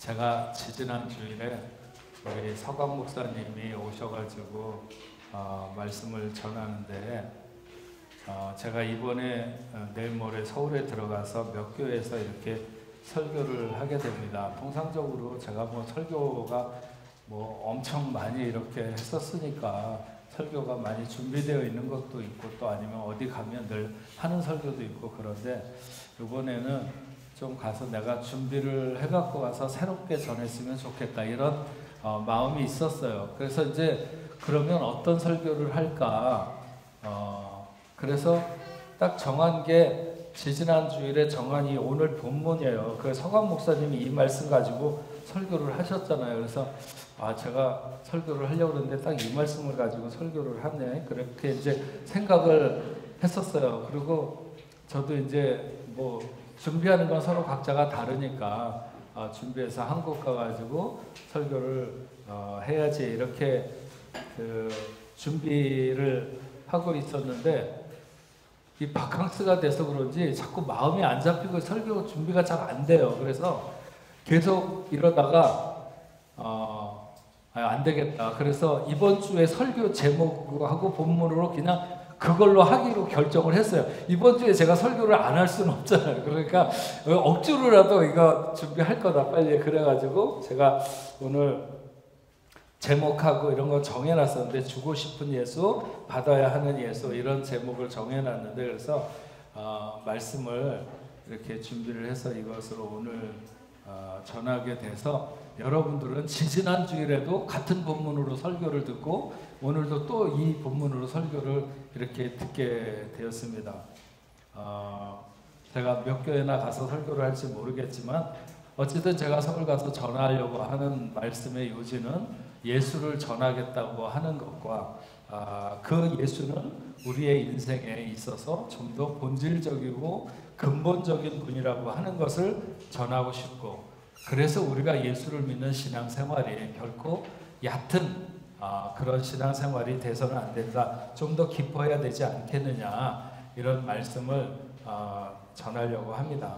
제가 지지난 주일에 우리 서광 목사님이 오셔가지고 말씀을 전하는데 제가 이번에 내일 모레 서울에 들어가서 몇 교회에서 이렇게 설교를 하게 됩니다. 통상적으로 제가 뭐 설교가 뭐 엄청 많이 이렇게 했었으니까 설교가 많이 준비되어 있는 것도 있고 또 아니면 어디 가면 늘 하는 설교도 있고 그런데 이번에는 좀 가서 내가 준비를 해갖고 가서 새롭게 전했으면 좋겠다 이런 마음이 있었어요. 그래서 이제 그러면 어떤 설교를 할까 그래서 딱 정한 게 지지난 주일에 정한 이 오늘 본문이에요. 그 서광 목사님이 이 말씀 가지고 설교를 하셨잖아요. 그래서 제가 설교를 하려고 그랬는데 딱 이 말씀을 가지고 설교를 하네. 그렇게 이제 생각을 했었어요. 그리고 저도 이제 뭐 준비하는 건 서로 각자가 다르니까 준비해서 한국 가가지고 설교를 해야지 이렇게 그 준비를 하고 있었는데 이 바캉스가 돼서 그런지 자꾸 마음이 안 잡히고 설교 준비가 잘 안 돼요. 그래서 계속 이러다가 안 되겠다. 그래서 이번 주에 설교 제목하고 본문으로 그냥 그걸로 하기로 결정을 했어요. 이번 주에 제가 설교를 안 할 수는 없잖아요. 그러니까 억지로라도 이거 준비할 거다 빨리. 그래가지고 제가 오늘 제목하고 이런 거 정해놨었는데 주고 싶은 예수, 받아야 하는 예수 이런 제목을 정해놨는데 그래서 말씀을 이렇게 준비를 해서 이것으로 오늘 전하게 돼서 여러분들은 지지난 주일에도 같은 본문으로 설교를 듣고 오늘도 또 이 본문으로 설교를 이렇게 듣게 되었습니다. 제가 몇 교회나 가서 설교를 할지 모르겠지만 어쨌든 제가 서울 가서 전하려고 하는 말씀의 요지는 예수를 전하겠다고 하는 것과 그 예수는 우리의 인생에 있어서 좀 더 본질적이고 근본적인 분이라고 하는 것을 전하고 싶고 그래서 우리가 예수를 믿는 신앙생활이 결코 얕은 그런 신앙생활이 돼서는 안 된다. 좀 더 깊어야 되지 않겠느냐 이런 말씀을 전하려고 합니다.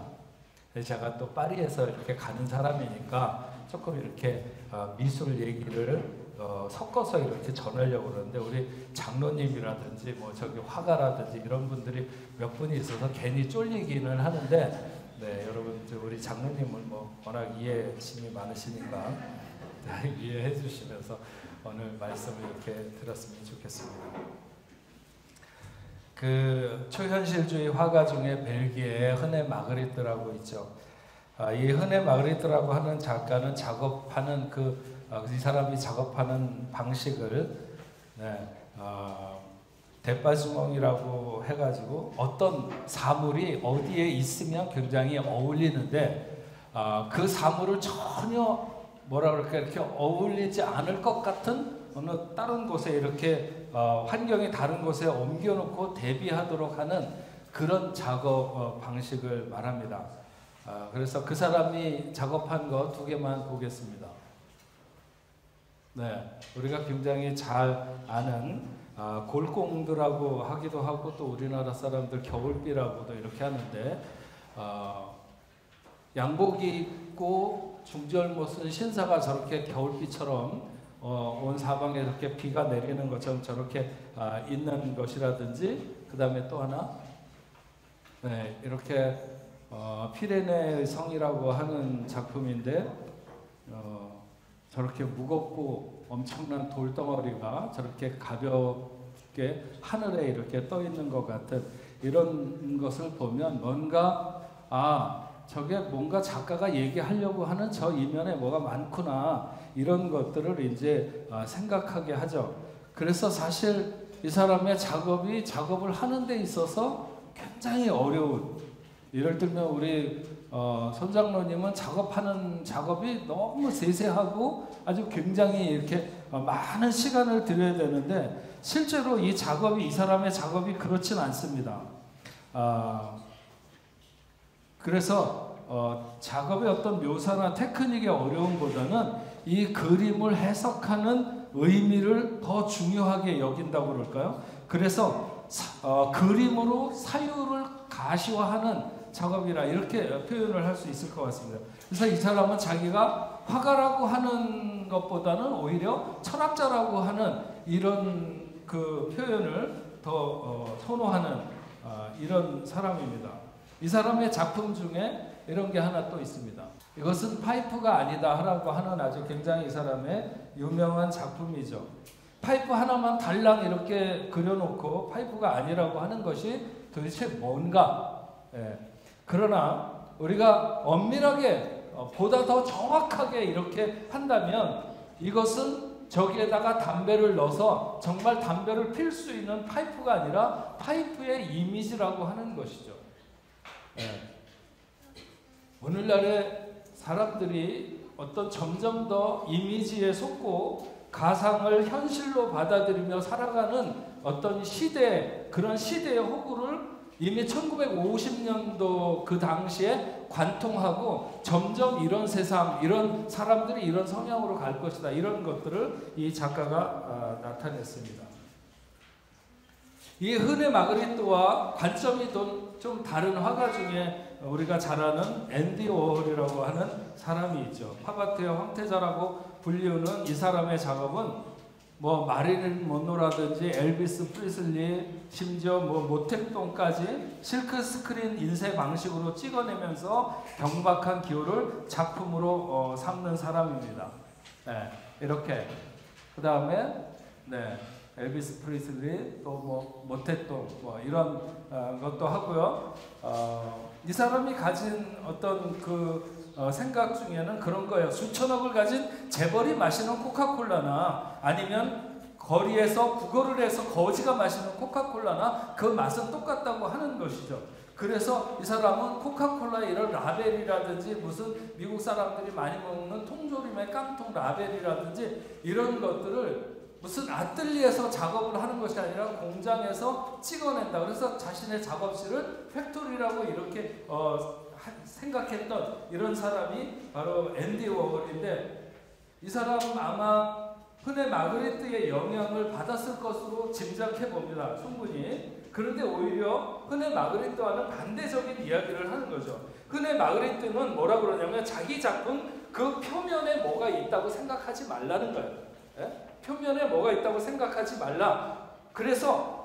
제가 또 파리에서 이렇게 가는 사람이니까 조금 이렇게 미술 얘기를 섞어서 이렇게 전하려고 그러는데 우리 장로님이라든지 뭐 저기 화가라든지 이런 분들이 몇 분이 있어서 괜히 쫄리기는 하는데 네, 여러분 우리 장로님은 뭐 워낙 이해심이 많으시니까 이해해 주시면서 오늘 말씀을 이렇게 들었으면 좋겠습니다. 그 초현실주의 화가 중에 벨기에의 흔해 마그리트라고 있죠. 이 흔해 마그리트라고 하는 작가는 작업하는 이 사람이 작업하는 방식을 대빠주멍이라고 해가지고 어떤 사물이 어디에 있으면 굉장히 어울리는데 그 사물을 전혀 뭐라 그럴까 이렇게 어울리지 않을 것 같은 어느 다른 곳에 이렇게 환경이 다른 곳에 옮겨놓고 대비하도록 하는 그런 작업 방식을 말합니다. 그래서 그 사람이 작업한 거 두 개만 보겠습니다. 네, 우리가 굉장히 잘 아는 골공드라고 하기도 하고 또 우리나라 사람들 겨울비라고도 이렇게 하는데 양복 입고 중절모 쓴 신사가 저렇게 겨울비처럼 온 사방에 이렇게 비가 내리는 것처럼 저렇게 있는 것이라든지 그 다음에 또 하나 네, 이렇게 피레네의 성이라고 하는 작품인데 저렇게 무겁고 엄청난 돌덩어리가 저렇게 가볍게 하늘에 이렇게 떠 있는 것 같은 이런 것을 보면 뭔가 저게 뭔가 작가가 얘기하려고 하는 저 이면에 뭐가 많구나 이런 것들을 이제 생각하게 하죠. 그래서 사실 이 사람의 작업을 하는 데 있어서 굉장히 어려운 예를 들면 우리 손장로님은 작업하는 작업이 너무 세세하고 아주 굉장히 이렇게 많은 시간을 들여야 되는데 실제로 이 사람의 작업이 그렇진 않습니다. 그래서 작업의 어떤 묘사나 테크닉의 어려움보다는 이 그림을 해석하는 의미를 더 중요하게 여긴다고 그럴까요? 그래서 그림으로 사유를 가시화하는 작업이라 이렇게 표현을 할 수 있을 것 같습니다. 그래서 이 사람은 자기가 화가라고 하는 것보다는 오히려 철학자라고 하는 이런 그 표현을 더 선호하는 이런 사람입니다. 이 사람의 작품 중에 이런 게 하나 또 있습니다. 이것은 파이프가 아니다 라고 하는 아주 굉장히 이 사람의 유명한 작품이죠. 파이프 하나만 달랑 이렇게 그려놓고 파이프가 아니라고 하는 것이 도대체 뭔가. 그러나 우리가 엄밀하게 보다 더 정확하게 이렇게 한다면 이것은 저기에다가 담배를 넣어서 정말 담배를 필 수 있는 파이프가 아니라 파이프의 이미지라고 하는 것이죠. 오늘날의 사람들이 어떤 점점 더 이미지에 속고 가상을 현실로 받아들이며 살아가는 어떤 시대, 그런 시대의 호구를 이미 1950년도 그 당시에 관통하고 점점 이런 세상, 이런 사람들이 이런 성향으로 갈 것이다. 이런 것들을 이 작가가 나타냈습니다. 이 흔해 마그리트와 관점이 좀 다른 화가 중에 우리가 잘 아는 앤디 워홀이라고 하는 사람이 있죠. 팝아트의 황태자라고 불리우는 이 사람의 작업은 뭐 마릴린 먼로라든지 엘비스 프리슬리, 심지어 뭐 모택동까지 실크 스크린 인쇄 방식으로 찍어내면서 경박한 기호를 작품으로 삼는 사람입니다. 이렇게 그 다음에 엘비스 프리슬리 또 뭐 모택동 뭐 이런 것도 하고요. 이 사람이 가진 어떤 그 생각 중에는 그런 거예요. 수천억을 가진 재벌이 마시는 코카콜라나 아니면 거리에서 구걸을 해서 거지가 마시는 코카콜라나 그 맛은 똑같다고 하는 것이죠. 그래서 이 사람은 코카콜라의 이런 라벨이라든지 무슨 미국 사람들이 많이 먹는 통조림의 깡통 라벨이라든지 이런 것들을 무슨 아뜰리에서 작업을 하는 것이 아니라 공장에서 찍어낸다. 그래서 자신의 작업실을 팩토리라고 이렇게 생각했던 이런 사람이 바로 앤디 워홀인데, 이 사람은 아마 흔해 마그리트의 영향을 받았을 것으로 짐작해 봅니다. 충분히. 그런데 오히려 흔해 마그리트와는 반대적인 이야기를 하는 거죠. 흔해 마그리트는 뭐라 그러냐면 자기 작품 그 표면에 뭐가 있다고 생각하지 말라는 거예요. 표면에 뭐가 있다고 생각하지 말라. 그래서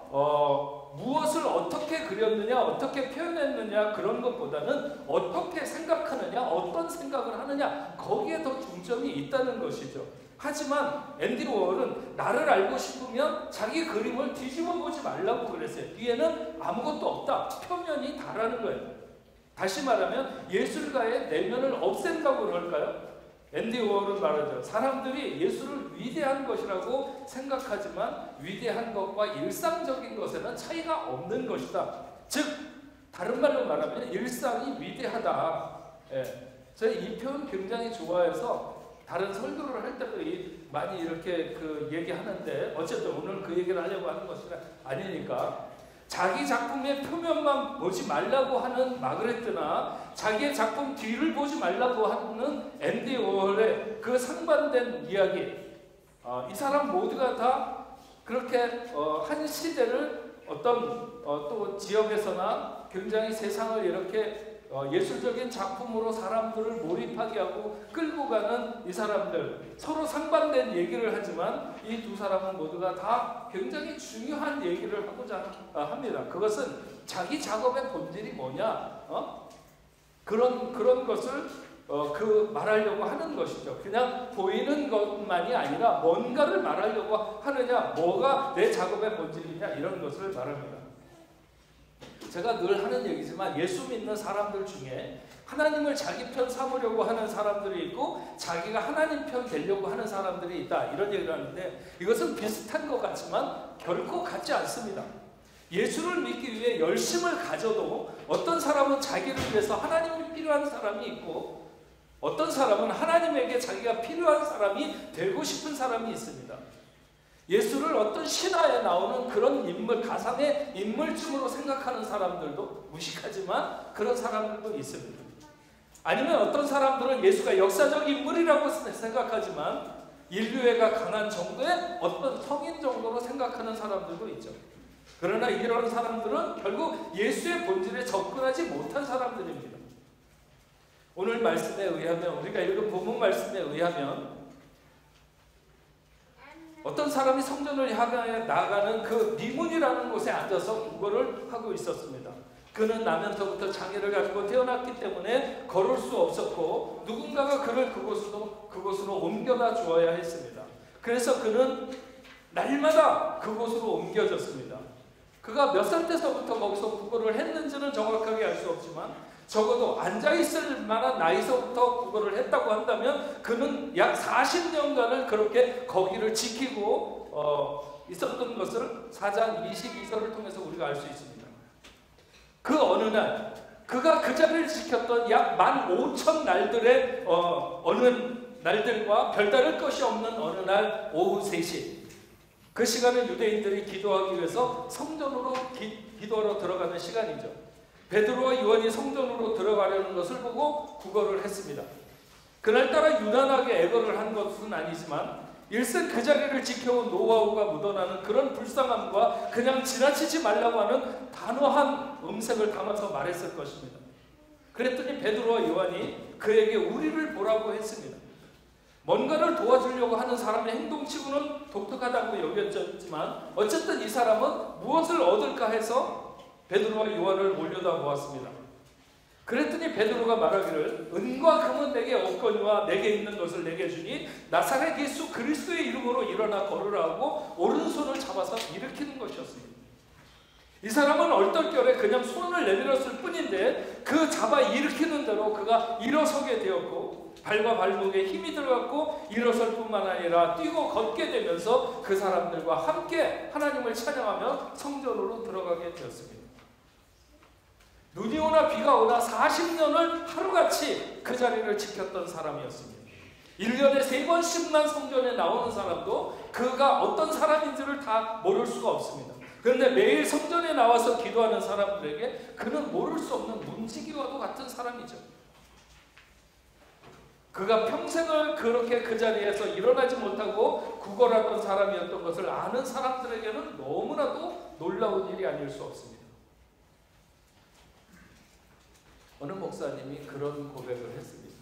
무엇을 어떻게 그렸느냐, 어떻게 표현했느냐 그런 것보다는 어떻게 생각하느냐, 어떤 생각을 하느냐 거기에 더 중점이 있다는 것이죠. 하지만 앤디 워홀은 나를 알고 싶으면 자기 그림을 뒤집어 보지 말라고 그랬어요. 뒤에는 아무것도 없다. 표면이 다라는 거예요. 다시 말하면 예술가의 내면을 없앤다고 그럴까요? 앤디 워홀은 말하죠. 사람들이 예술을 위대한 것이라고 생각하지만 위대한 것과 일상적인 것에는 차이가 없는 것이다. 즉 다른 말로 말하면 일상이 위대하다. 제가 이 표현 굉장히 좋아해서 다른 설교를 할 때도 많이 이렇게 얘기하는데 어쨌든 오늘 그 얘기를 하려고 하는 것이 아니니까, 자기 작품의 표면만 보지 말라고 하는 마그리트나 자기의 작품 뒤를 보지 말라고 하는 앤디 워홀의 그 상반된 이야기, 이 사람 모두가 다 그렇게 한 시대를 어떤 또 지역에서나 굉장히 세상을 이렇게 예술적인 작품으로 사람들을 몰입하게 하고 끌고 가는 이 사람들, 서로 상반된 얘기를 하지만 이 두 사람은 모두가 다 굉장히 중요한 얘기를 하고자 합니다. 그것은 자기 작업의 본질이 뭐냐, 그런 것을 말하려고 하는 것이죠. 그냥 보이는 것만이 아니라 뭔가를 말하려고 하느냐, 뭐가 내 작업의 본질이냐 이런 것을 말합니다. 제가 늘 하는 얘기지만 예수 믿는 사람들 중에 하나님을 자기 편 삼으려고 하는 사람들이 있고 자기가 하나님 편 되려고 하는 사람들이 있다, 이런 얘기를 하는데 이것은 비슷한 것 같지만 결코 같지 않습니다. 예수를 믿기 위해 열심을 가져도 어떤 사람은 자기를 위해서 하나님이 필요한 사람이 있고 어떤 사람은 하나님에게 자기가 필요한 사람이 되고 싶은 사람이 있습니다. 예수를 어떤 신화에 나오는 그런 인물, 가상의 인물쯤으로 생각하는 사람들도 무식하지만 그런 사람들도 있습니다. 아니면 어떤 사람들은 예수가 역사적 인물이라고 생각하지만 인류애가 강한 정도의 어떤 성인 정도로 생각하는 사람들도 있죠. 그러나 이런 사람들은 결국 예수의 본질에 접근하지 못한 사람들입니다. 오늘 말씀에 의하면, 우리가 읽은 본문 말씀에 의하면 어떤 사람이 성전을 향하여 나가는 그 미문이라는 곳에 앉아서 구걸을 하고 있었습니다. 그는 나면서부터 장애를 가지고 태어났기 때문에 걸을 수 없었고 누군가가 그를 그곳으로 옮겨다 주어야 했습니다. 그래서 그는 날마다 그곳으로 옮겨졌습니다. 그가 몇 살 때서부터 거기서 구걸을 했는지는 정확하게 알 수 없지만 적어도 앉아있을 만한 나이서부터 구걸을 했다고 한다면 그는 약 40년간을 그렇게 거기를 지키고 있었던 것을 4장 22절을 통해서 우리가 알 수 있습니다. 그 어느 날 그가 그 자리를 지켰던 약 15,000날들의 어느 날들과 별다를 것이 없는 어느 날 오후 3시, 그 시간은 유대인들이 기도하기 위해서 성전으로 기도하러 들어가는 시간이죠. 베드로와 요한이 성전으로 들어가려는 것을 보고 구걸을 했습니다. 그날따라 유난하게 애걸을 한 것은 아니지만 일생 그 자리를 지켜온 노하우가 묻어나는 그런 불쌍함과 그냥 지나치지 말라고 하는 단호한 음색을 담아서 말했을 것입니다. 그랬더니 베드로와 요한이 그에게 우리를 보라고 했습니다. 뭔가를 도와주려고 하는 사람의 행동치고는 독특하다고 여겼지만 어쨌든 이 사람은 무엇을 얻을까 해서 베드로와 요한을 몰려다 보았습니다. 그랬더니 베드로가 말하기를 은과 금은 내게 없거니와 내게 있는 것을 내게 주니 나사렛 예수 그리스도의 이름으로 일어나 걸으라 하고 오른손을 잡아서 일으키는 것이었습니다. 이 사람은 얼떨결에 그냥 손을 내밀었을 뿐인데 그 잡아 일으키는 대로 그가 일어서게 되었고 발과 발목에 힘이 들어갔고 일어설 뿐만 아니라 뛰고 걷게 되면서 그 사람들과 함께 하나님을 찬양하며 성전으로 들어가게 되었습니다. 눈이 오나 비가 오나 40년을 하루같이 그 자리를 지켰던 사람이었습니다. 1년에 3번씩만 성전에 나오는 사람도 그가 어떤 사람인지를 다 모를 수가 없습니다. 그런데 매일 성전에 나와서 기도하는 사람들에게 그는 모를 수 없는 문지기와도 같은 사람이죠. 그가 평생을 그렇게 그 자리에서 일어나지 못하고 구걸하던 사람이었던 것을 아는 사람들에게는 너무나도 놀라운 일이 아닐 수 없습니다. 어느 목사님이 그런 고백을 했습니다.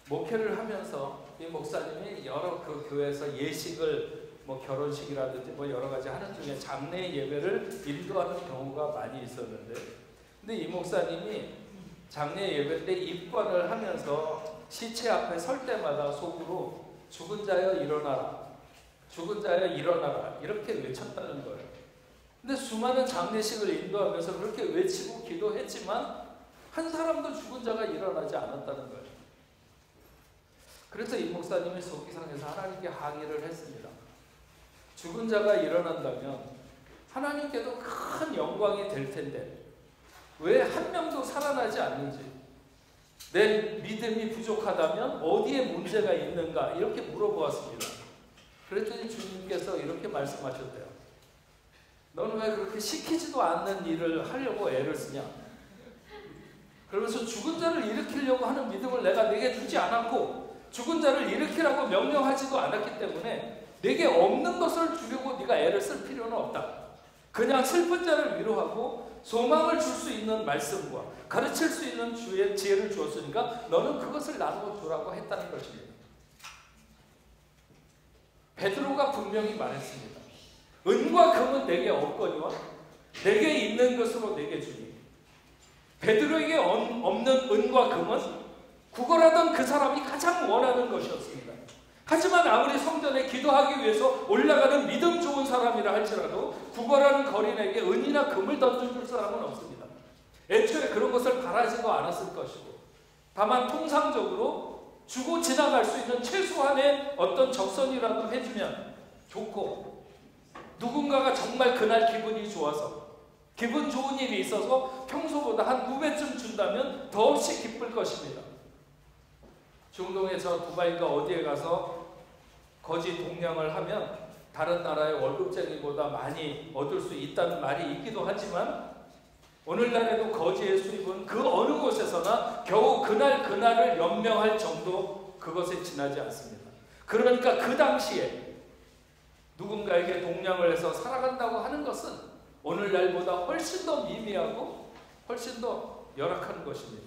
목회를 하면서 이 목사님이 여러 그 교회에서 예식을 결혼식이라든지 여러 가지 하는 중에 장례 예배를 인도하는 경우가 많이 있었는데, 근데 이 목사님이 장례 예배 때 입관을 하면서 시체 앞에 설 때마다 속으로 죽은 자여 일어나라, 죽은 자여 일어나라 이렇게 외쳤다는 거예요. 근데 수많은 장례식을 인도하면서 그렇게 외치고 기도했지만 한 사람도 죽은 자가 일어나지 않았다는 거예요. 그래서 이 목사님이 속기상에서 하나님께 항의를 했습니다. 죽은 자가 일어난다면 하나님께도 큰 영광이 될 텐데 왜 한 명도 살아나지 않는지, 내 믿음이 부족하다면 어디에 문제가 있는가 이렇게 물어보았습니다. 그랬더니 주님께서 이렇게 말씀하셨대요. 너는 왜 그렇게 시키지도 않는 일을 하려고 애를 쓰냐? 그러면서 죽은 자를 일으키려고 하는 믿음을 내가 내게 주지 않았고 죽은 자를 일으키라고 명령하지도 않았기 때문에 내게 없는 것을 주려고 네가 애를 쓸 필요는 없다. 그냥 슬픈 자를 위로하고 소망을 줄 수 있는 말씀과 가르칠 수 있는 주의 지혜를 주었으니까 너는 그것을 나누어 주라고 했다는 것입니다. 베드로가 분명히 말했습니다. 은과 금은 내게 없거니와 내게 있는 것으로 내게 주니. 베드로에게 없는 은과 금은 구걸하던 그 사람이 가장 원하는 것이었습니다. 하지만 아무리 성전에 기도하기 위해서 올라가는 믿음 좋은 사람이라 할지라도 구걸하는 거린에게 은이나 금을 던져줄 사람은 없습니다. 애초에 그런 것을 바라지도 않았을 것이고, 다만 통상적으로 주고 지나갈 수 있는 최소한의 어떤 적선이라도 해주면 좋고, 누군가가 정말 그날 기분이 좋아서 기분 좋은 일이 있어서 평소보다 한 2배쯤 준다면 더없이 기쁠 것입니다. 중동에서 두바이가 어디에 가서 거지 동냥을 하면 다른 나라의 월급쟁이보다 많이 얻을 수 있다는 말이 있기도 하지만 오늘날에도 거지의 수입은 그 어느 곳에서나 겨우 그날을 연명할 정도 그것에 지나지 않습니다. 그러니까 그 당시에 누군가에게 동냥을 해서 살아간다고 하는 것은 오늘날보다 훨씬 더 미미하고 훨씬 더 열악한 것입니다.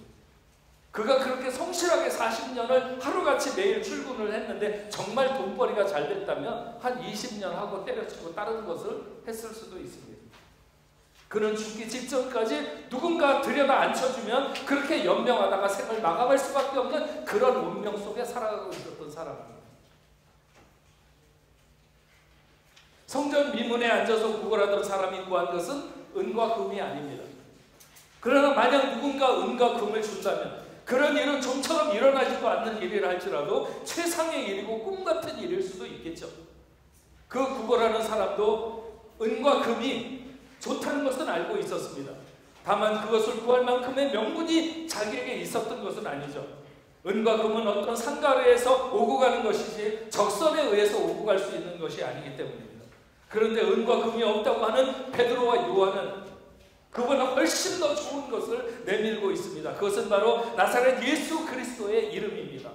그가 그렇게 성실하게 40년을 하루같이 매일 출근을 했는데 정말 돈벌이가 잘 됐다면 한 20년 하고 때려치고 다른 것을 했을 수도 있습니다. 그는 죽기 직전까지 누군가 들여다 앉혀주면 그렇게 연명하다가 생을 마감할 수밖에 없는 그런 운명 속에 살아가고 있었던 사람입니다. 성전 미문에 앉아서 구걸하던 사람이 구한 것은 은과 금이 아닙니다. 그러나 만약 누군가 은과 금을 준다면 그런 일은 좀처럼 일어나지도 않는 일이라 할지라도 최상의 일이고 꿈같은 일일 수도 있겠죠. 그 구걸하는 사람도 은과 금이 좋다는 것은 알고 있었습니다. 다만 그것을 구할 만큼의 명분이 자기에게 있었던 것은 아니죠. 은과 금은 어떤 상가에서 오고 가는 것이지 적선에 의해서 오고 갈 수 있는 것이 아니기 때문입니다. 그런데 은과 금이 없다고 하는 베드로와 요한은 그보다 훨씬 더 좋은 것을 내밀고 있습니다. 그것은 바로 나사렛 예수 그리스도의 이름입니다.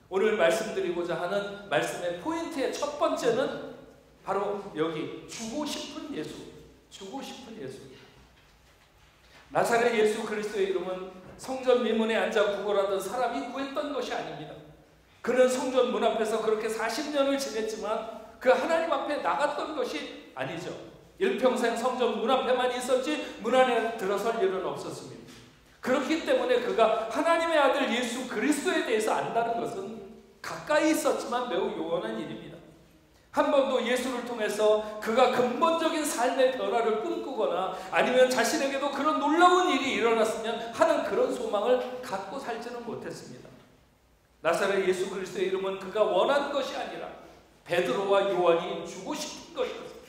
오늘 말씀드리고자 하는 말씀의 포인트의 첫 번째는 바로 여기 주고 싶은 예수, 주고 싶은 예수. 나사렛 예수 그리스도의 이름은 성전 미문에 앉아 구걸하던 사람이 구했던 것이 아닙니다. 그는 성전 문 앞에서 그렇게 40년을 지냈지만 그 하나님 앞에 나갔던 것이 아니죠. 일평생 성전 문 앞에만 있었지 문 안에 들어설 일은 없었습니다. 그렇기 때문에 그가 하나님의 아들 예수 그리스도에 대해서 안다는 것은 가까이 있었지만 매우 요원한 일입니다. 한 번도 예수를 통해서 그가 근본적인 삶의 변화를 꿈꾸거나 아니면 자신에게도 그런 놀라운 일이 일어났으면 하는 그런 소망을 갖고 살지는 못했습니다. 나사렛 예수 그리스도의 이름은 그가 원한 것이 아니라 베드로와 요한이 주고 싶은 것이었습니다.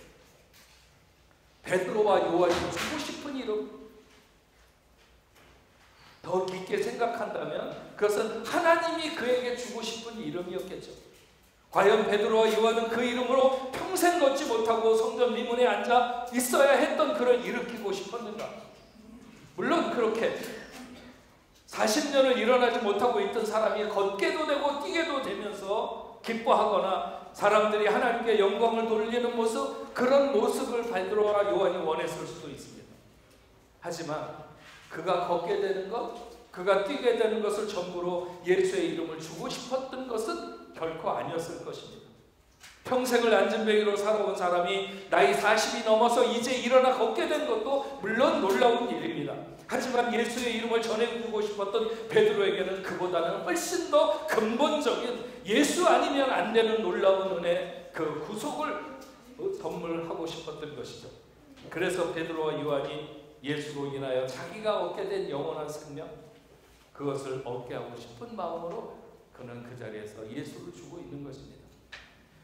베드로와 요한이 주고 싶은 이름. 더 깊게 생각한다면 그것은 하나님이 그에게 주고 싶은 이름이었겠죠. 과연 베드로와 요한은 그 이름으로 평생 걷지 못하고 성전 미문에 앉아 있어야 했던 그를 일으키고 싶었는가? 물론 그렇게 40년을 일어나지 못하고 있던 사람이 걷게도 되고 뛰게도 되면서 기뻐하거나 사람들이 하나님께 영광을 돌리는 모습, 그런 모습을 베드로와 요한이 원했을 수도 있습니다. 하지만 그가 걷게 되는 것, 그가 뛰게 되는 것을 전부로 예수의 이름을 주고 싶었던 것은 결코 아니었을 것입니다. 평생을 앉은뱅이로 살아온 사람이 나이 40이 넘어서 이제 일어나 걷게 된 것도 물론 놀라운 일입니다. 하지만 예수의 이름을 전해주고 싶었던 베드로에게는 그보다는 훨씬 더 근본적인 예수 아니면 안 되는 놀라운 은혜, 그 구속을 선물하고 싶었던 것이죠. 그래서 베드로와 요한이 예수로 인하여 자기가 얻게 된 영원한 생명, 그것을 얻게 하고 싶은 마음으로 그는 그 자리에서 예수를 주고 있는 것입니다.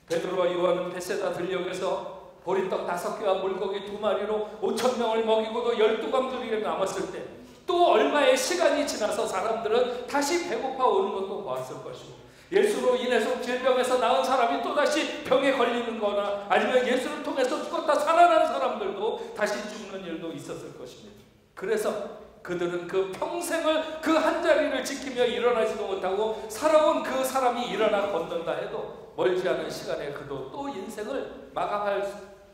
베드로와 요한은 베세다 들녘에서 보리떡 5개와 물고기 2마리로 5,000명을 먹이고도 12광주리에 남았을 때 또 얼마의 시간이 지나서 사람들은 다시 배고파 오는 것도 보았을 것이고, 예수로 인해서 질병에서 나은 사람이 또다시 병에 걸리는 거나 아니면 예수를 통해서 죽었다 살아난 사람들도 다시 죽는 일도 있었을 것입니다. 그래서 그들은 그 평생을 그 한자리를 지키며 일어나지도 못하고 살아온 그 사람이 일어나 걷는다 해도 멀지 않은 시간에 그도 또 인생을 마감할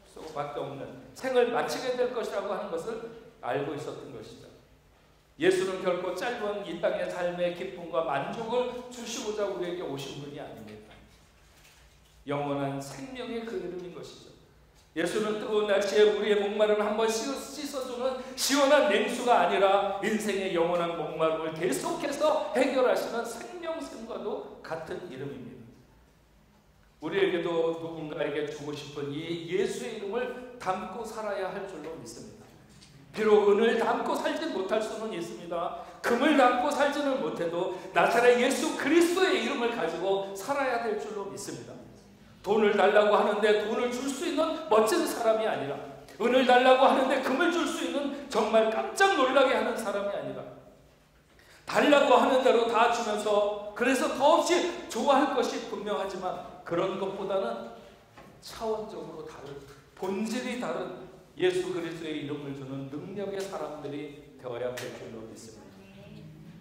수밖에 없는 생을 마치게 될 것이라고 하는 것을 알고 있었던 것이죠. 예수는 결코 짧은 이 땅의 삶의 기쁨과 만족을 주시고자 우리에게 오신 분이 아닙니다. 영원한 생명의 그 이름인 것이죠. 예수는 뜨거운 날씨에 우리의 목마름을 한번 씻어주는 시원한 냉수가 아니라 인생의 영원한 목마름을 계속해서 해결하시는 생명샘과도 같은 이름입니다. 우리에게도 누군가에게 주고 싶은 이 예수의 이름을 담고 살아야 할 줄로 믿습니다. 비록 은을 담고 살지 못할 수는 있습니다. 금을 담고 살지는 못해도 나사렛 예수 그리스도의 이름을 가지고 살아야 될 줄로 믿습니다. 돈을 달라고 하는데 돈을 줄 수 있는 멋진 사람이 아니라, 은을 달라고 하는데 금을 줄 수 있는 정말 깜짝 놀라게 하는 사람이 아니라, 달라고 하는 대로 다 주면서 그래서 더없이 좋아할 것이 분명하지만 그런 것보다는 차원적으로 다른, 본질이 다른 예수 그리스도의 이름을 주는 능력의 사람들이 되어야 될 줄로 믿습니다.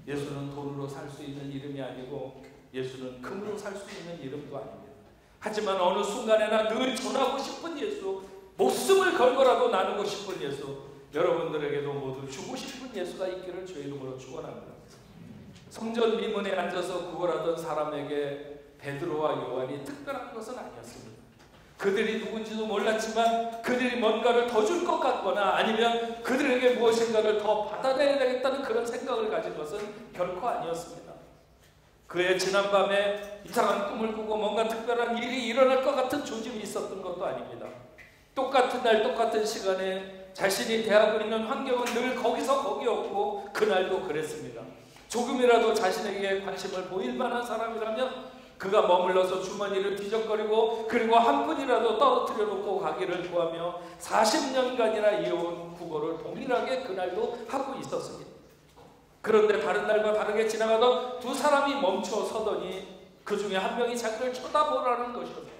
예수는 돈으로 살 수 있는 이름이 아니고 예수는 금으로 살 수 있는 이름도 아닙니다. 하지만 어느 순간에나 늘 전하고 싶은 예수, 목숨을 걸고라도 나누고 싶은 예수, 여러분들에게도 모두 주고 싶은 예수가 있기를 주의 이름으로 축원합니다. 성전 미문에 앉아서 구걸하던 사람에게 베드로와 요한이 특별한 것은 아니었습니다. 그들이 누군지도 몰랐지만 그들이 뭔가를 더 줄 것 같거나 아니면 그들에게 무엇인가를 더 받아내야 되겠다는 그런 생각을 가진 것은 결코 아니었습니다. 그의 지난밤에 이상한 꿈을 꾸고 뭔가 특별한 일이 일어날 것 같은 조짐이 있었던 것도 아닙니다. 똑같은 날 똑같은 시간에 자신이 대하고 있는 환경은 늘 거기서 거기였고 그날도 그랬습니다. 조금이라도 자신에게 관심을 보일 만한 사람이라면 그가 머물러서 주머니를 뒤적거리고 그리고 한 푼이라도 떨어뜨려 놓고 가기를 구하며 40년간이나 이어온 구걸을 동일하게 그날도 하고 있었습니다. 그런데 다른 날과 다르게 지나가던 두 사람이 멈춰 서더니 그 중에 한 명이 자기를 쳐다보라는 것이었습니다.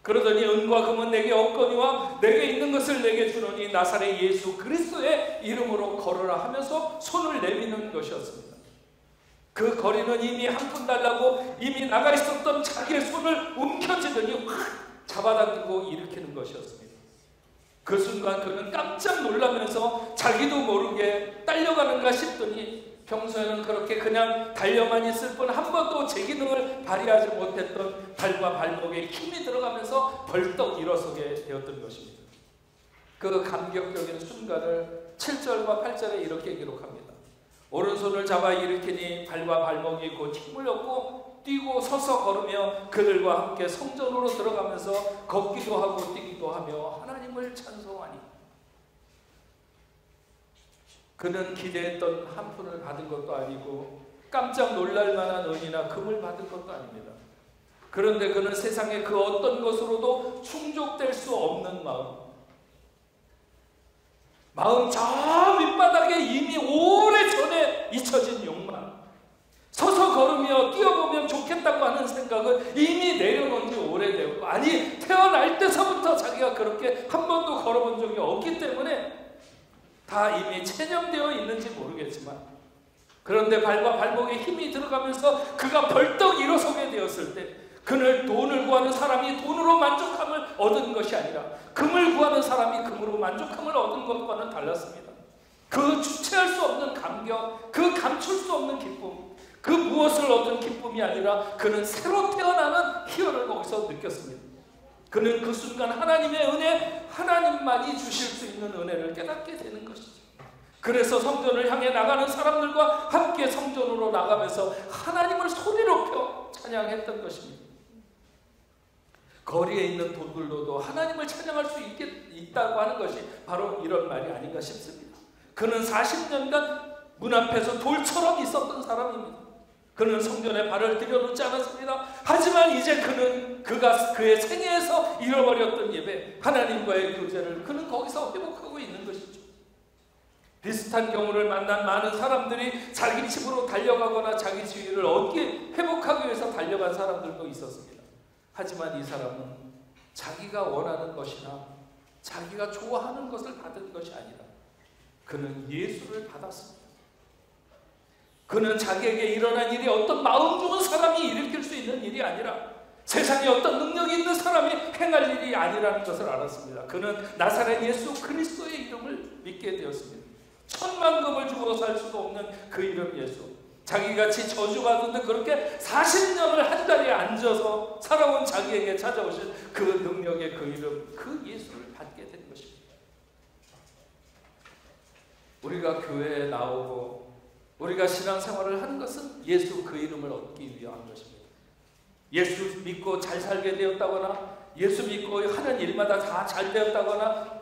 그러더니 은과 금은 내게 없거니와 내게 있는 것을 내게 주노니 나사렛 예수 그리스도의 이름으로 걸으라 하면서 손을 내미는 것이었습니다. 그 거리는 이미 한 푼 달라고 이미 나가 있었던 자기의 손을 움켜쥐더니 확 잡아당기고 일으키는 것이었습니다. 그 순간 그는 깜짝 놀라면서 자기도 모르게 딸려가는가 싶더니 평소에는 그렇게 그냥 달려만 있을 뿐 한 번도 제 기능을 발휘하지 못했던 발과 발목에 힘이 들어가면서 벌떡 일어서게 되었던 것입니다. 그 감격적인 순간을 7절과 8절에 이렇게 기록합니다. 오른손을 잡아 일으키니 발과 발목이 곧 힘을 얻고 뛰고 서서 걸으며 그들과 함께 성전으로 들어가면서 걷기도 하고 뛰기도 하며 하나님을 찬송하니 그는 기대했던 한 푼을 받은 것도 아니고 깜짝 놀랄 만한 은이나 금을 받은 것도 아닙니다. 그런데 그는 세상의 그 어떤 것으로도 충족될 수 없는 마음 저 밑바닥에 이미 오래전에 잊혀진 욕망, 서서 걸으며 뛰어보면 좋겠다고 하는 생각은 이미 내려놓은 지 오래되고, 아니 태어날 때서부터 자기가 그렇게 한 번도 걸어본 적이 없기 때문에 다 이미 체념되어 있는지 모르겠지만, 그런데 발과 발목에 힘이 들어가면서 그가 벌떡 일어서게 되었을 때 그는 돈을 구하는 사람이 돈으로 만족함을 얻은 것이 아니라 금을 구하는 사람이 금으로 만족함을 얻은 것과는 달랐습니다. 그 주체할 수 없는 감격, 그 감출 수 없는 기쁨, 그 무엇을 얻은 기쁨이 아니라 그는 새로 태어나는 희열을 거기서 느꼈습니다. 그는 그 순간 하나님의 은혜, 하나님만이 주실 수 있는 은혜를 깨닫게 되는 것이죠. 그래서 성전을 향해 나가는 사람들과 함께 성전으로 나가면서 하나님을 소리 높여 찬양했던 것입니다. 거리에 있는 돈들로도 하나님을 찬양할 수 있다고 하는 것이 바로 이런 말이 아닌가 싶습니다. 그는 40년간 문 앞에서 돌처럼 있었던 사람입니다. 그는 성전에 발을 들여놓지 않았습니다. 하지만 이제 그가 그의 생애에서 잃어버렸던 예배, 하나님과의 교제를 그는 거기서 회복하고 있는 것이죠. 비슷한 경우를 만난 많은 사람들이 자기 집으로 달려가거나 자기 지위를 회복하기 위해서 달려간 사람들도 있었습니다. 하지만 이 사람은 자기가 원하는 것이나 자기가 좋아하는 것을 받은 것이 아니라 그는 예수를 받았습니다. 그는 자기에게 일어난 일이 어떤 마음 좋은 사람이 일으킬 수 있는 일이 아니라 세상에 어떤 능력이 있는 사람이 행할 일이 아니라는 것을 알았습니다. 그는 나사렛 예수 그리스도의 이름을 믿게 되었습니다. 천만금을 주고 살 수도 없는 그 이름 예수, 자기같이 저주받는데 그렇게 40년을 한 자리에 앉아서 살아온 자기에게 찾아오신 그 능력의 그 이름, 그 예수를 받게 된 것입니다. 우리가 교회에 나오고 우리가 신앙생활을 하는 것은 예수 그 이름을 얻기 위한 것입니다. 예수 믿고 잘 살게 되었다거나 예수 믿고 하는 일마다 다 잘 되었다거나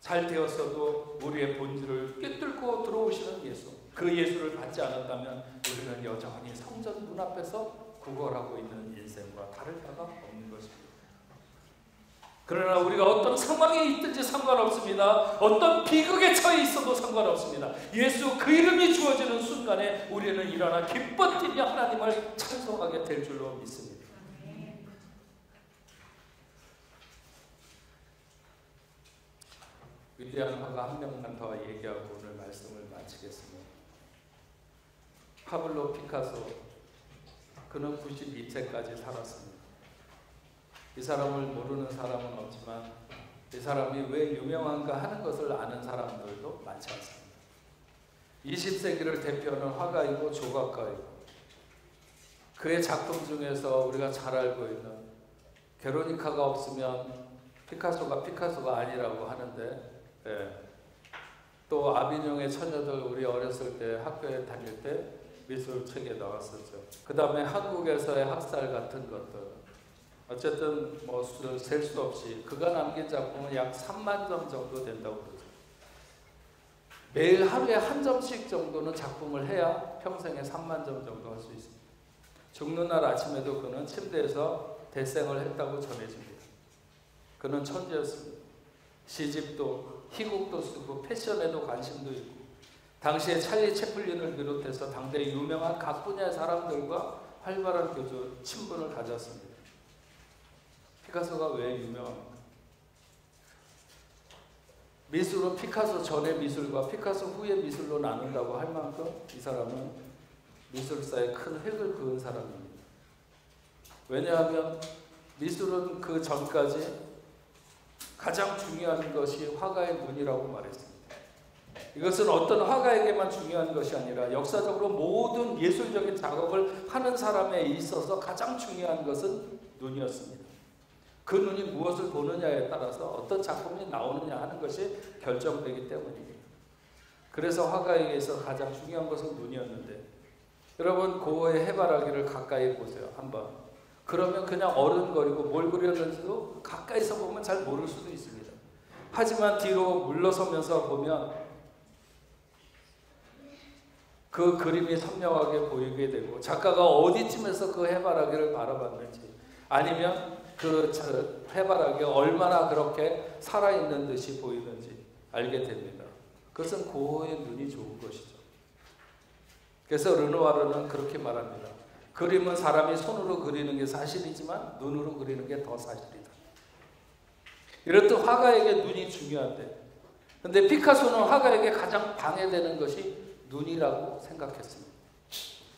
잘 되었어도 우리의 본질을 꿰뚫고 들어오시는 예수, 그 예수를 받지 않았다면 우리는 여전히 성전 문 앞에서 구걸하고 있는 인생과 다를 바가 없는 것입니다. 그러나 우리가 어떤 상황에 있든지 상관없습니다. 어떤 비극에 처해 있어도 상관없습니다. 예수 그 이름이 주어지는 순간에 우리는 일어나 기뻐 뛰며 하나님을 찬송하게 될 줄로 믿습니다. 위대한 화가 한 명만 더 얘기하고 오늘 말씀을 마치겠습니다. 파블로 피카소, 그는 92세까지 살았습니다. 이 사람을 모르는 사람은 없지만 이 사람이 왜 유명한가 하는 것을 아는 사람들도 많지 않습니다. 20세기를 대표하는 화가이고 조각가이고 그의 작품 중에서 우리가 잘 알고 있는 게르니카가 없으면 피카소가 아니라고 하는데, 또 아비뇽의 처녀들 우리 어렸을 때 학교에 다닐 때 미술책에 나왔었죠. 그 다음에 한국에서의 학살 같은 것들, 어쨌든 뭐 셀 수 없이 그가 남긴 작품은 약 3만 점 정도 된다고 그러죠. 매일 하루에 한 점씩 정도는 작품을 해야 평생에 3만 점 정도 할 수 있습니다. 죽는 날 아침에도 그는 침대에서 대생을 했다고 전해집니다. 그는 천재였습니다. 시집도 희곡도 쓰고 패션에도 관심도 있고 당시에 찰리 채플린을 비롯해서 당대 유명한 각 분야의 사람들과 활발한 교주 친분을 가졌습니다. 피카소가 왜 유명합니까? 미술은 피카소 전의 미술과 피카소 후의 미술로 나눈다고 할 만큼 이 사람은 미술사에 큰 획을 그은 사람입니다. 왜냐하면 미술은 그 전까지 가장 중요한 것이 화가의 눈이라고 말했습니다. 이것은 어떤 화가에게만 중요한 것이 아니라 역사적으로 모든 예술적인 작업을 하는 사람에 있어서 가장 중요한 것은 눈이었습니다. 그 눈이 무엇을 보느냐에 따라서 어떤 작품이 나오느냐 하는 것이 결정되기 때문입니다. 그래서 화가에게서 가장 중요한 것은 눈이었는데, 여러분 고흐의 해바라기를 가까이 보세요. 한번. 그러면 그냥 어른거리고 뭘 그렸는지도 가까이서 보면 잘 모를 수도 있습니다. 하지만 뒤로 물러서면서 보면 그 그림이 선명하게 보이게 되고 작가가 어디쯤에서 그 해바라기를 바라봤는지, 아니면 그 해바라기가 얼마나 그렇게 살아있는 듯이 보이는지 알게 됩니다. 그것은 고흐의 눈이 좋은 것이죠. 그래서 르누아르는 그렇게 말합니다. 그림은 사람이 손으로 그리는 게 사실이지만 눈으로 그리는 게 더 사실이다. 이렇듯 화가에게 눈이 중요한데, 근데 피카소는 화가에게 가장 방해되는 것이 눈이라고 생각했습니다.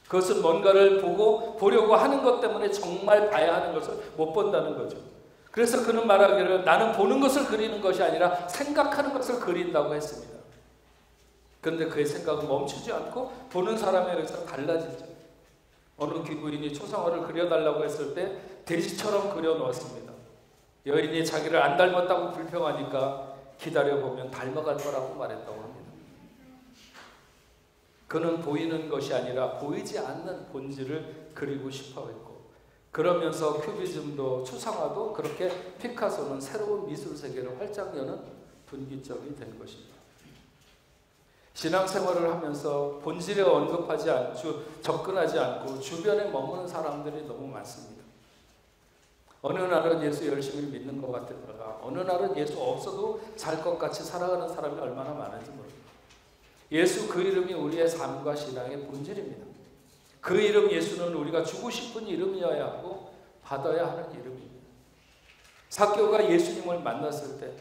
그것은 뭔가를 보려고 하는 것 때문에 정말 봐야 하는 것을 못 본다는 거죠. 그래서 그는 말하기를 나는 보는 것을 그리는 것이 아니라 생각하는 것을 그린다고 했습니다. 그런데 그의 생각은 멈추지 않고 보는 사람에 의해서 달라지죠. 어느 귀부인이 초상화를 그려달라고 했을 때 돼지처럼 그려놓았습니다. 여인이 자기를 안 닮았다고 불평하니까 기다려보면 닮아갈 거라고 말했다고 합니다. 그는 보이는 것이 아니라 보이지 않는 본질을 그리고 싶어 했고, 그러면서 큐비즘도 초상화도 그렇게 피카소는 새로운 미술 세계를 활짝 여는 분기점이 된 것입니다. 신앙생활을 하면서 본질에 언급하지 않고 접근하지 않고 주변에 머무는 사람들이 너무 많습니다. 어느 날은 예수 열심히 믿는 것 같았다가 어느 날은 예수 없어도 살 것 같이 살아가는 사람이 얼마나 많은지 모릅니다. 예수 그 이름이 우리의 삶과 신앙의 본질입니다. 그 이름 예수는 우리가 주고 싶은 이름이어야 하고 받아야 하는 이름입니다. 삭개오가 예수님을 만났을 때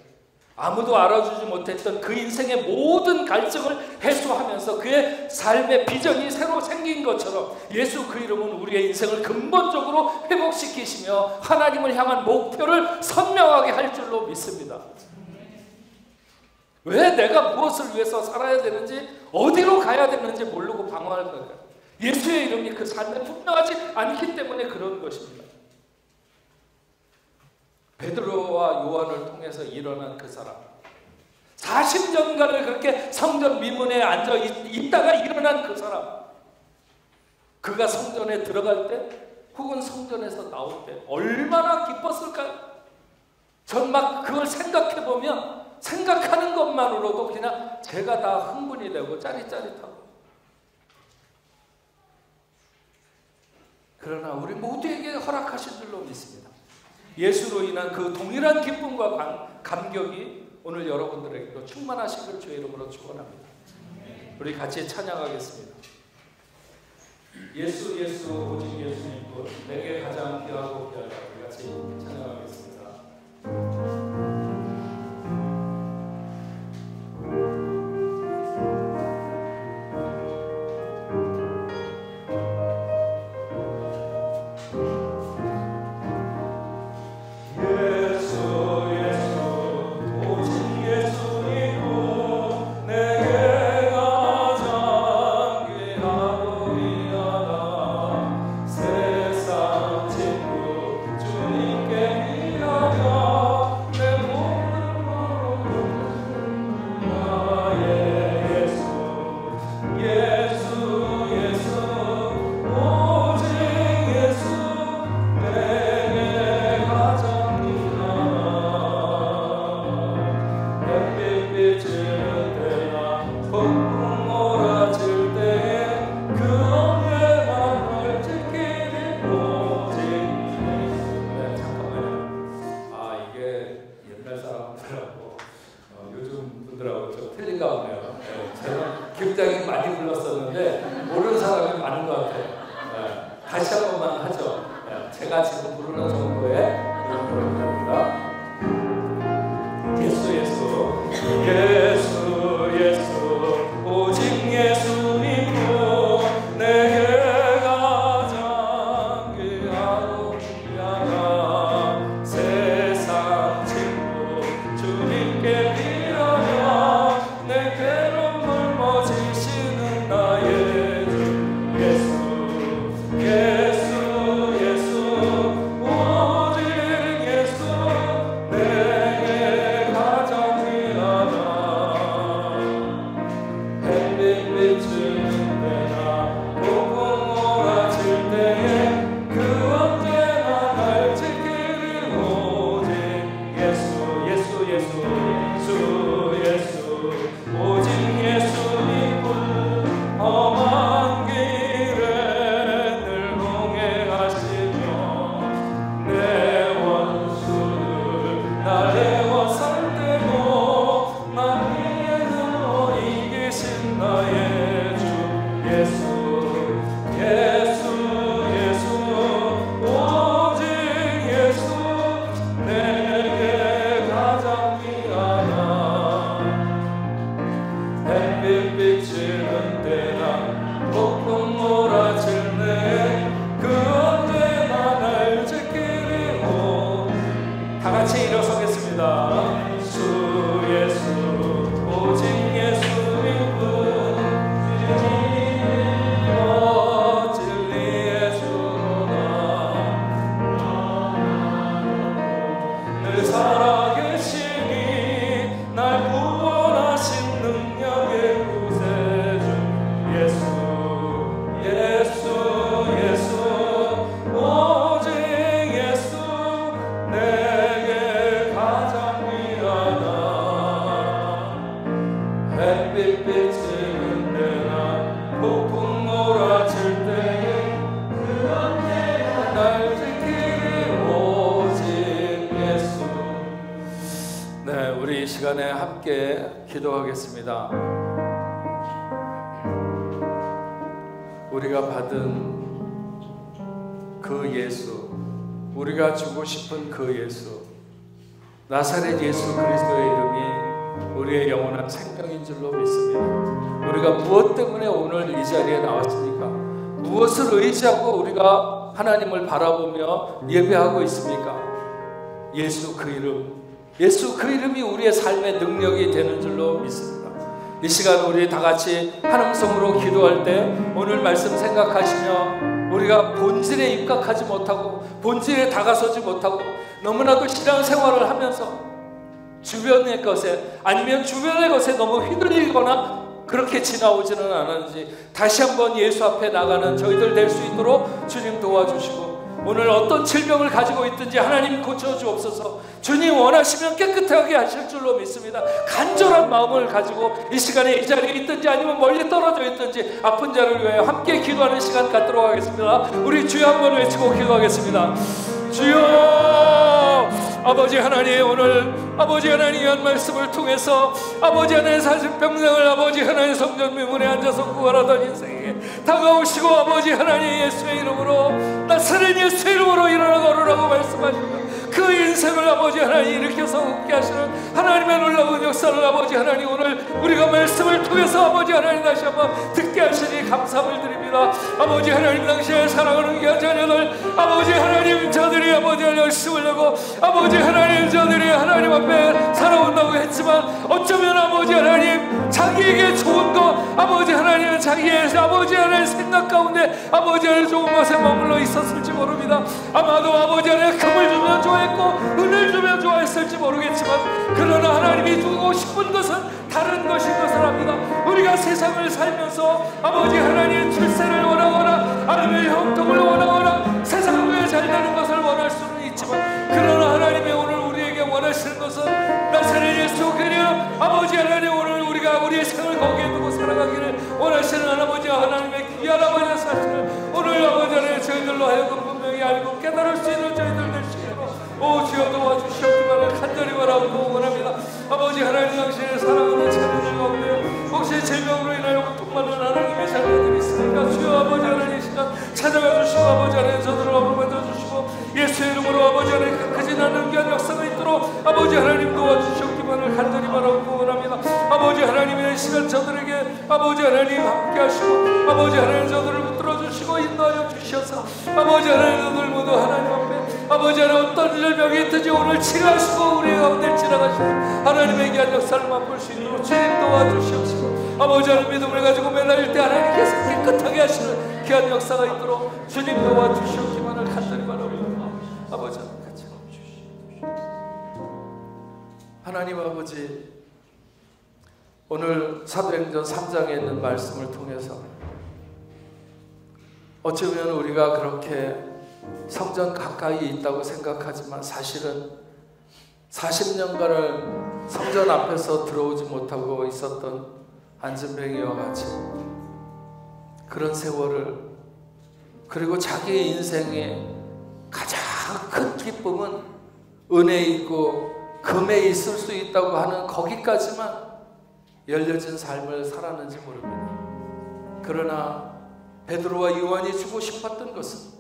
아무도 알아주지 못했던 그 인생의 모든 갈증을 해소하면서 그의 삶의 비전이 새로 생긴 것처럼 예수 그 이름은 우리의 인생을 근본적으로 회복시키시며 하나님을 향한 목표를 선명하게 할 줄로 믿습니다. 왜 내가 무엇을 위해서 살아야 되는지, 어디로 가야 되는지 모르고 방황할 거예요. 예수의 이름이 그 삶에 분명하지 않기 때문에 그런 것입니다. 베드로와 요한을 통해서 일어난 그 사람, 40년간을 그렇게 성전 미문에 앉아 있다가 일어난 그 사람, 그가 성전에 들어갈 때 혹은 성전에서 나올 때 얼마나 기뻤을까요? 전 막 그걸 생각해 보면 생각하는 것만으로도 그냥 제가 다 흥분이 되고 짜릿짜릿하고. 그러나 우리 모두에게 허락하신 줄로 믿습니다. 예수로 인한 그 동일한 기쁨과 감격이 오늘 여러분들에게도 충만하시길 주의 이름으로 축원합니다. 우리 같이 찬양하겠습니다. 예수 예수 오직 예수님 곧 내게 가장 귀하고 귀하다. 우리 같이 찬양하겠습니다. 예수 예수 다시 한 번만 하죠. 제가 지금 부르는 정도의 이런 노래입니다. 예수 예수 예수 예수 오직 예수님뿐 내게 가장 귀하고 귀하다. 세상 친구 주님께 빌어라. 내 괴로움을 멎으시는 나의 주 예수 예수 우리 이 시간에 함께 기도하겠습니다. 우리가 받은 그 예수, 우리가 주고 싶은 그 예수, 나사렛 예수 그리스도의 이름이 우리의 영원한 생명인 줄로 믿습니다. 우리가 무엇 때문에 오늘 이 자리에 나왔습니까? 무엇을 의지하고 우리가 하나님을 바라보며 예배하고 있습니까? 예수 그 이름, 예수 그 이름이 우리의 삶의 능력이 되는 줄로 믿습니다. 이 시간 우리 다 같이 한 음성으로 기도할 때 오늘 말씀 생각하시며 우리가 본질에 입각하지 못하고 본질에 다가서지 못하고 너무나도 신앙생활을 하면서 주변의 것에 아니면 주변의 것에 너무 휘둘리거나 그렇게 지나오지는 않았는지 다시 한번 예수 앞에 나가는 저희들 될 수 있도록 주님 도와주시고, 오늘 어떤 질병을 가지고 있든지 하나님 고쳐주옵소서. 주님 원하시면 깨끗하게 하실 줄로 믿습니다. 간절한 마음을 가지고 이 시간에 이 자리에 있든지 아니면 멀리 떨어져 있든지 아픈 자를 위하여 함께 기도하는 시간 갖도록 하겠습니다. 우리 주여 한번 외치고 기도하겠습니다. 주여, 아버지 하나님, 오늘 아버지 하나님의 한 말씀을 통해서 아버지 하나님의 40평생을 아버지 하나님의 성전 미문에 앉아서 구걸하던 인생에 다가오시고 아버지 하나님 예수의 이름으로, 나사렛 예수의 이름으로 일어나 걸으라고 말씀하시고 그 인생을 아버지 하나님 일으켜서 웃게 하시는 하나님의 놀라운 역사를 아버지 하나님 오늘 우리가 말씀을 통해서 아버지 하나님 다시 한번 듣게 하시니 감사함을 드립니다. 아버지 하나님, 당신의 사랑하는 귀한 자녀들 아버지 하나님, 저들이 아버지 하나님 열심을 내고 아버지 하나님 저들이 하나님 앞에 살아온다고 했지만 어쩌면 아버지 하나님 자기에게 좋은 것 아버지 하나님 자기의 아버지 하나님 생각 가운데 아버지 하나님 좋은 것에 머물러 있었을지 모릅니다. 아마도 아버지 하나님 금을 주면 좋아했고 은을 주면 좋아했을지 모르겠지만 그러나 하나님이 주고 싶은 것은 다른 것인 것을 압니다. 우리가 세상을 살면서 아버지 하나님 출세를 원하거나 아니면 형통을 원하거나 세상 후에 잘되는 것을 원할 수는 있지만 그러나 하나님이 오늘 우리에게 원하시는 것은 나사렛 예수 그리스도 아버지 하나님, 오늘 우리가 우리의 생을 거기에 두고 살아가기를 원하시는 아버지 하나님의 귀한 아버지 사실을 오늘 아버지 하나님 저희들로 하여금 분명히 알고 깨달을 수 있는 저희들 될 수 있도록 오 주여 도와주시옵기만을 간절히 바라고 원합니다. 아버지 하나님, 당신의 사랑하는 자녀들 가운데 혹시 질병으로 인하여 고통받는 하나님의 자녀들이 있으니까 주여 아버지 하나님 이 시간 찾아가 주시고 아버지 하나님 저들을 어루만져 주시고 예수의 이름으로 아버지 하나님 크지 않는 귀한 역사가 있도록 아버지 하나님 도와주셨기만을 간절히 바라고 원합니다. 아버지 하나님의 시간 저들에게 아버지 하나님 함께 하시고 아버지 하나님 저들을 붙들어 주시고 인도하여 주셔서 아버지 하나님 저들 모두 하나님 앞에 아버지 하나님 어떤 질병이 있든지 오늘 치료하시고 우리 가운데 지나가시고 하나님의 귀한 역사를 맛볼 수 있도록 주님 도와주시옵시고 아버지 하나님 믿음을 가지고 매달릴 때 하나님께서 깨끗하게 하시는 귀한 역사가 있도록 주님 도와주시옵기만을 간절히 바라옵니다. 아버지 하나님 같이 주시옵시고 하나님 아버지 오늘 사도행전 3장에 있는 말씀을 통해서 어쩌면 우리가 그렇게 성전 가까이 있다고 생각하지만 사실은 40년간을 성전 앞에서 들어오지 못하고 있었던 안전뱅이와 같이 그런 세월을 그리고 자기의 인생의 가장 큰 기쁨은 은혜에 있고 금에 있을 수 있다고 하는 거기까지만 열려진 삶을 살았는지 모릅니다. 그러나 베드로와 요한이 주고 싶었던 것은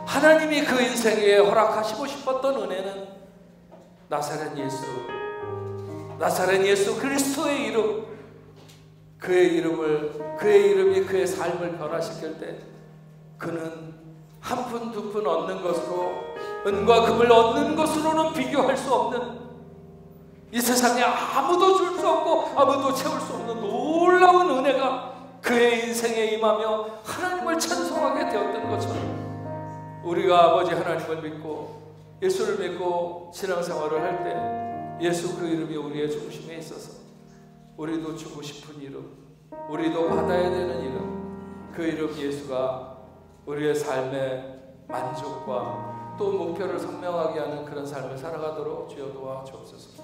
하나님이 그 인생에 허락하시고 싶었던 은혜는 나사렛 예수 그리스도의 이름, 그의 이름이 그의 삶을 변화시킬 때 그는 한 푼 두 푼 얻는 것으로 은과 금을 얻는 것으로는 비교할 수 없는 이 세상에 아무도 줄 수 없고 아무도 채울 수 없는 놀라운 은혜가 그의 인생에 임하며 하나님을 찬송하게 되었던 것처럼 우리가 아버지 하나님을 믿고 예수를 믿고 신앙생활을 할 때 예수 그 이름이 우리의 중심에 있어서 우리도 주고 싶은 이름, 우리도 받아야 되는 이름, 그 이름 예수가 우리의 삶의 만족과 또 목표를 선명하게 하는 그런 삶을 살아가도록 주여 도와주옵소서.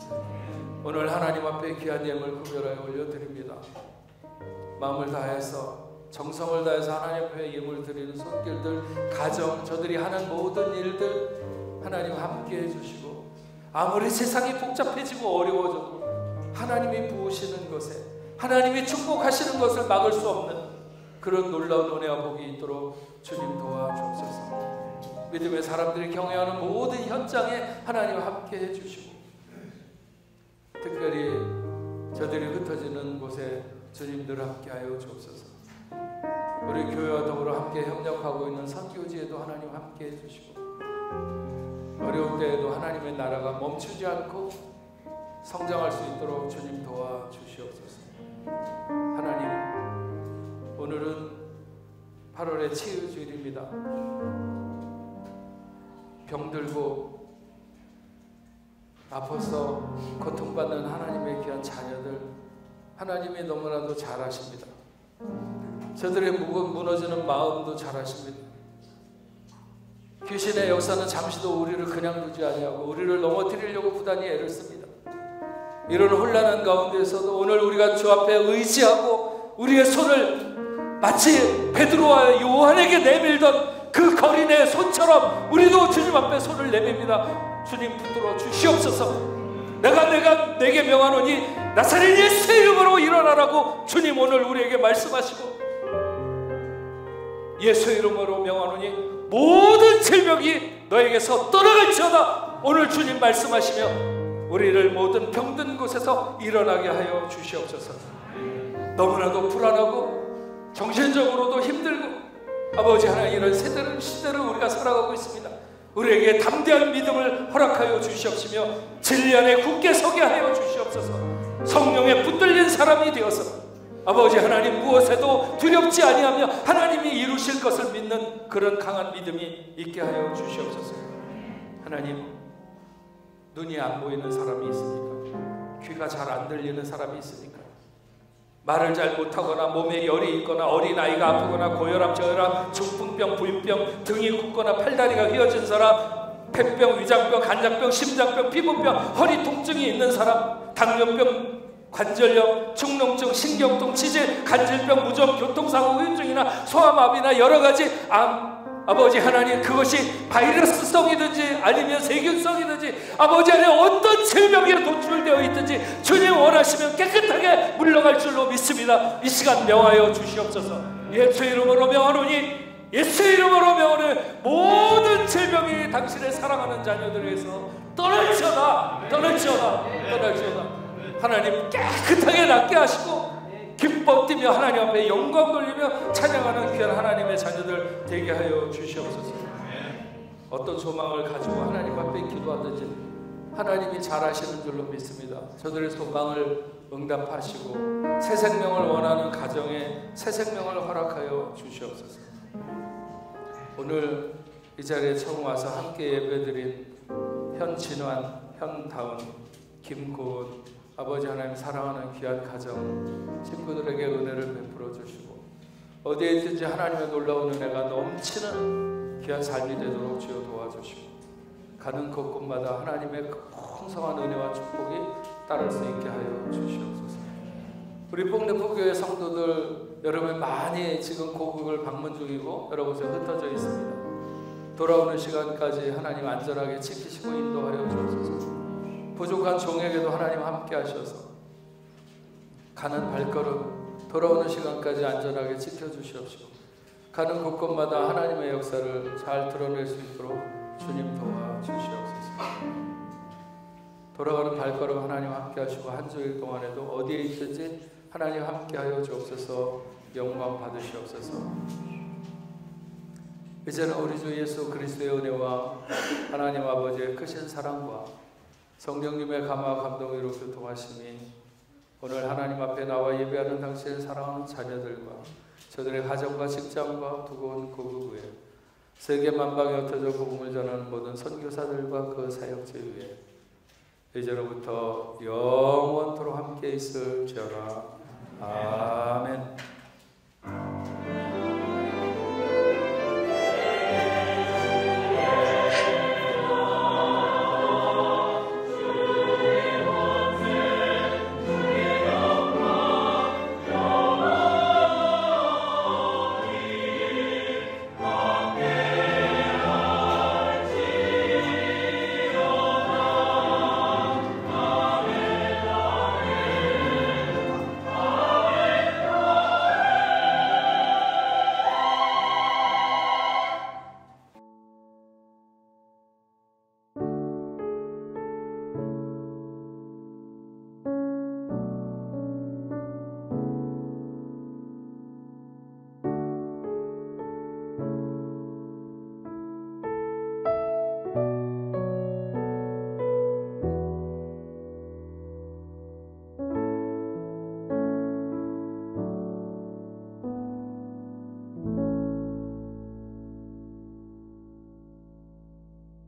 오늘 하나님 앞에 귀한 예물 구별하여 올려드립니다. 마음을 다해서 정성을 다해서 하나님 앞에 예물 드리는 손길들, 가정, 저들이 하는 모든 일들 하나님 함께 해주시고 아무리 세상이 복잡해지고 어려워져도 하나님이 부으시는 것에 하나님이 축복하시는 것을 막을 수 없는 그런 놀라운 은혜와 복이 있도록 주님 도와주옵소서. 믿음의 사람들이 경외하는 모든 현장에 하나님 함께 해주시고 특별히 저들이 흩어지는 곳에 주님들 함께하여 주옵소서. 우리 교회와 더불어 함께 협력하고 있는 선교지에도 하나님 함께 해주시고 어려운 때에도 하나님의 나라가 멈추지 않고 성장할 수 있도록 주님 도와주시옵소서. 하나님 오늘은 8월의 치유주일입니다. 병들고 아파서 고통받는 하나님의 귀한 자녀들 하나님이 너무나도 잘 아십니다. 저들의 무너지는 마음도 잘 아십니다. 귀신의 역사는 잠시도 우리를 그냥 두지 아니하고 우리를 넘어뜨리려고 부단히 애를 씁니다. 이런 혼란한 가운데서도 오늘 우리가 주 앞에 의지하고 우리의 손을 마치 베드로와 요한에게 내밀던 그 거린의 손처럼 우리도 주님 앞에 손을 내밉니다. 주님 붙들어 주시옵소서. 내게 명하노니 나사렛 예수의 이름으로 일어나라고 주님 오늘 우리에게 말씀하시고 예수의 이름으로 명하노니 모든 질병이 너에게서 떠나갈지어다. 오늘 주님 말씀하시며 우리를 모든 병든 곳에서 일어나게 하여 주시옵소서. 너무나도 불안하고 정신적으로도 힘들고 아버지 하나님 이런 시대를 우리가 살아가고 있습니다. 우리에게 담대한 믿음을 허락하여 주시옵시며 진리 안에 굳게 서게 하여 주시옵소서. 성령에 붙들린 사람이 되어서 아버지 하나님 무엇에도 두렵지 아니하며 하나님이 이루실 것을 믿는 그런 강한 믿음이 있게 하여 주시옵소서. 하나님 눈이 안 보이는 사람이 있습니까? 귀가 잘 안 들리는 사람이 있습니까? 말을 잘 못하거나 몸에 열이 있거나 어린아이가 아프거나 고혈압, 저혈압, 중풍병, 불병, 등이 굽거나 팔다리가 휘어진 사람, 폐병, 위장병, 간장병, 심장병, 피부병, 허리 통증이 있는 사람, 당뇨병, 관절염, 축농증, 신경통, 치질, 간질병, 무좀, 교통사고, 후유증이나 소아마비나 여러가지 암, 아버지 하나님 그것이 바이러스성이든지 아니면 세균성이든지 아버지 하나님 어떤 질병에 노출되어 있든지 주님 원하시면 깨끗하게 물러갈 줄로 믿습니다. 이 시간 명하여 주시옵소서. 예수의 이름으로 명하노니 예수의 이름으로 명하는 모든 질병이 당신의 사랑하는 자녀들에게서 떠날지어다. 떠날지어다. 떠날지어다. 하나님 깨끗하게 낫게 하시고 기뻐 뛰며 하나님 앞에 영광 돌리며 찬양하는 귀한 하나님의 자녀들 되게 하여 주시옵소서. 어떤 소망을 가지고 하나님 앞에 기도하든지 하나님이 잘하시는 줄로 믿습니다. 저들의 소망을 응답하시고 새 생명을 원하는 가정에 새 생명을 허락하여 주시옵소서. 오늘 이 자리에 처음 와서 함께 예배드린 현진환, 현다운, 김고은 아버지 하나님 사랑하는 귀한 가정 친구들에게 은혜를 베풀어 주시고 어디에 있든지 하나님의 놀라운 은혜가 넘치는 귀한 삶이 되도록 주여 도와주시고 가는 곳곳마다 하나님의 풍성한 은혜와 축복이 따를 수 있게 하여 주시옵소서. 우리 뽕대포교회 성도들 여러분 많이 지금 고국을 방문 중이고 여러 곳에 흩어져 있습니다. 돌아오는 시간까지 하나님 안전하게 지키시고 인도하여 주옵소서. 부족한 종에게도 하나님 함께 하셔서 가는 발걸음 돌아오는 시간까지 안전하게 지켜주시옵시고 가는 곳곳마다 하나님의 역사를 잘 드러낼 수 있도록 주님 도와주시옵소서. 돌아가는 발걸음 하나님 함께 하시고 한 주일 동안에도 어디에 있든지 하나님 함께 하여 주옵소서. 영광 받으시옵소서. 이제는 우리 주 예수 그리스도의 은혜와 하나님 아버지의 크신 사랑과 성령님의 감화 감동으로 교통하심이 오늘 하나님 앞에 나와 예배하는 당신의 사랑하는 자녀들과 저들의 가정과 직장과 두고 온 고국 위에 세계 만방에 흩어져 복음을 전하는 모든 선교사들과 그 사역자 위에 이제로부터 영원토록 함께 있을지어다. 아멘.